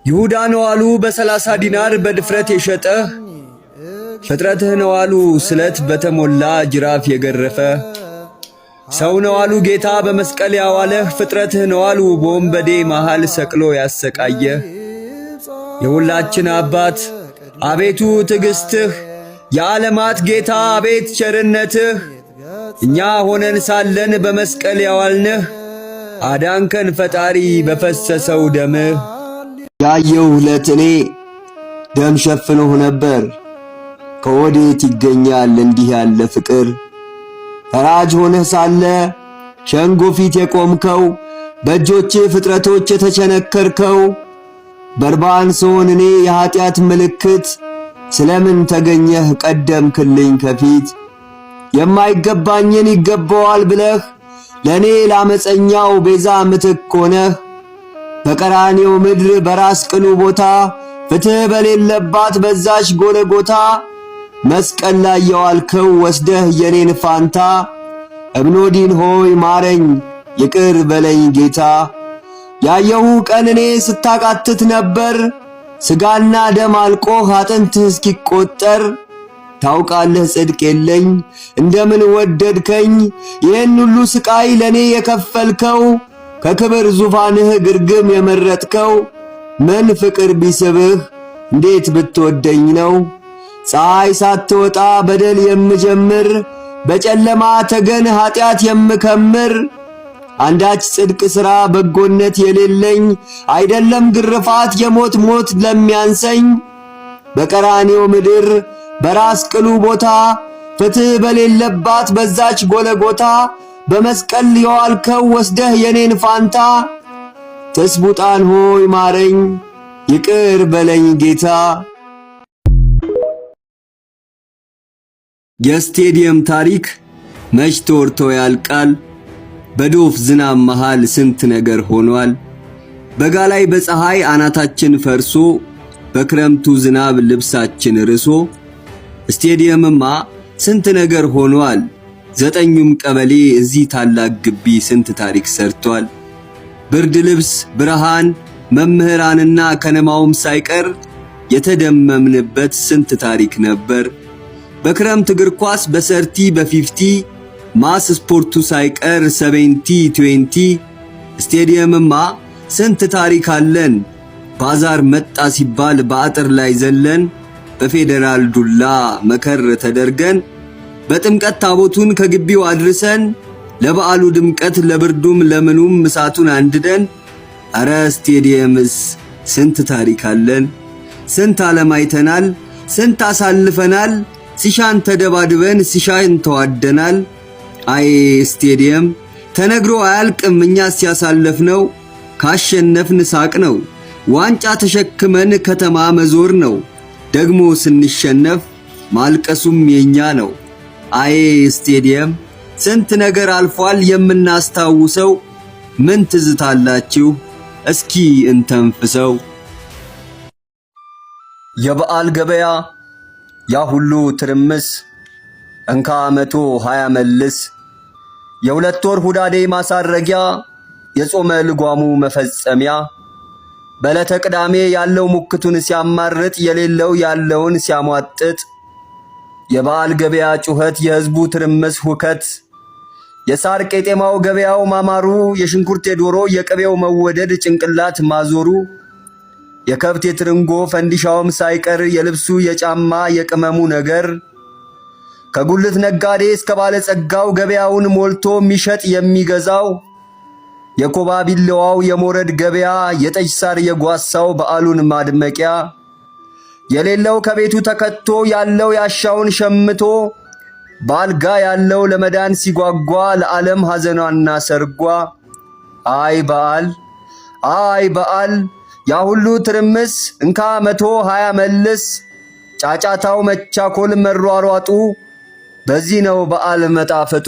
ይሁዳ ነው አሉ በ30 ዲናር በድፍረት የሸጠ ፍጥረትህ ነው አሉ ስለት በተሞላ ጅራፍ የገረፈ ሰው ነው አሉ ጌታ በመስቀል ያዋለህ ፍጥረትህ ነው አሉ በወንበዴ መሃል ሰቅሎ ያሰቃየ የሁላችን አባት አቤቱ ትዕግሥትህ የዓለማት ጌታ አቤት ቸርነትህ እኛ ሆነን ሳለን በመስቀል ያዋልንህ አዳንከን ፈጣሪ በፈሰሰው ደምህ ያየው ለትኔ ደም ሸፍኖህ ነበር ከወዴት ይገኛል እንዲህ ያለ ፍቅር ፈራጅ ሆነህ ሳለ ሸንጎ ፊት የቆምከው በእጆች ፍጥረቶች የተቸነከርከው በርባን ስሆን እኔ የኃጢአት ምልክት ስለምን ተገኘህ ቀደምክልኝ ከፊት የማይገባኝን ይገባዋል ብለህ ለኔ ላመፀኛው ቤዛ ምትክ ሆነህ በቀራንዮ ምድር በራስ ቅሉ ቦታ ፍትህ በሌለባት በዛች ጎለጎታ መስቀል ላይ የዋልከው ወስደህ የኔን ፋንታ እብኖዲን ሆይ ማረኝ ይቅር በለኝ ጌታ ያየሁ ቀን እኔ ስታቃትት ነበር ስጋና ደም አልቆህ አጥንትህ እስኪቆጠር ታውቃለህ ጽድቅ የለኝ እንደምን ወደድከኝ ይህን ሁሉ ስቃይ ለኔ የከፈልከው ከክብር ዙፋንህ ግርግም የመረጥከው ምን ፍቅር ቢስብህ እንዴት ብትወደኝ ነው ፀሐይ ሳትወጣ በደል የምጀምር በጨለማ ተገን ኃጢአት የምከምር አንዳች ጽድቅ ሥራ በጎነት የሌለኝ አይደለም ግርፋት የሞት ሞት ለሚያንሰኝ በቀራንዮ ምድር በራስ ቅሉ ቦታ ፍትህ በሌለባት በዛች ጎለጎታ በመስቀል የዋልከው ወስደህ የኔን ፋንታ ተስቡጣን ሆይ ማረኝ ይቅር በለኝ ጌታ የስቴዲየም ታሪክ መች ተወርቶ ያልቃል በዶፍ ዝናብ መሃል ስንት ነገር ሆኗል በጋ ላይ በፀሐይ አናታችን ፈርሶ በክረምቱ ዝናብ ልብሳችን ርሶ ስቴዲየምማ ስንት ነገር ሆኗል ዘጠኙም ቀበሌ እዚህ ታላቅ ግቢ ስንት ታሪክ ሰርቷል ብርድ ልብስ ብርሃን መምህራንና ከነማውም ሳይቀር የተደመምንበት ስንት ታሪክ ነበር በክረምት እግር ኳስ በሰርቲ በ50 ማስ ስፖርቱ ሳይቀር 70-20 ስቴዲየምማ ስንት ታሪክ አለን ባዛር መጣ ሲባል በአጥር ላይ ዘለን በፌደራል ዱላ መከር ተደርገን በጥምቀት ታቦቱን ከግቢው አድርሰን ለበዓሉ ድምቀት ለብርዱም ለምኑም ምሳቱን አንድደን አረ ስቴዲየምስ ስንት ታሪክ አለን ስንት ዓለም አይተናል ስንት አሳልፈናል ሲሻን ተደባድበን ሲሻን ተዋደናል አይ ስቴዲየም ተነግሮ አያልቅም እኛስ ያሳለፍነው ካሸነፍን ሳቅ ነው ዋንጫ ተሸክመን ከተማ መዞር ነው ደግሞ ስንሸነፍ ማልቀሱም የኛ ነው አይ ስቴዲየም ስንት ነገር አልፏል የምናስታውሰው ምን ትዝታላችሁ እስኪ እንተንፍሰው የበዓል ገበያ ያ ሁሉ ትርምስ እንካ 120 መልስ የሁለት ወር ሁዳዴ ማሳረጊያ የጾመ ልጓሙ መፈጸሚያ በለተ ቅዳሜ ያለው ሙክቱን ሲያማርጥ የሌለው ያለውን ሲያሟጥጥ የበዓል ገበያ ጩኸት የህዝቡ ትርምስ ሁከት የሳር ቄጤማው ገበያው ማማሩ የሽንኩርት የዶሮ የቅቤው መወደድ ጭንቅላት ማዞሩ የከብት የትርንጎ ፈንዲሻውም ሳይቀር የልብሱ የጫማ የቅመሙ ነገር ከጉልት ነጋዴ እስከ ባለ ጸጋው ገበያውን ሞልቶ የሚሸጥ የሚገዛው የኮባ ቢለዋው የሞረድ ገበያ የጠጅ ሳር የጓሳው በዓሉን ማድመቂያ የሌለው ከቤቱ ተከቶ ያለው ያሻውን ሸምቶ ባልጋ ያለው ለመዳን ሲጓጓ ለዓለም ሐዘኗና ሰርጓ አይ በዓል ያ ሁሉ ትርምስ እንካ 120 መልስ ጫጫታው መቻኮል መሯሯጡ በዚህ ነው በዓል መጣፈጡ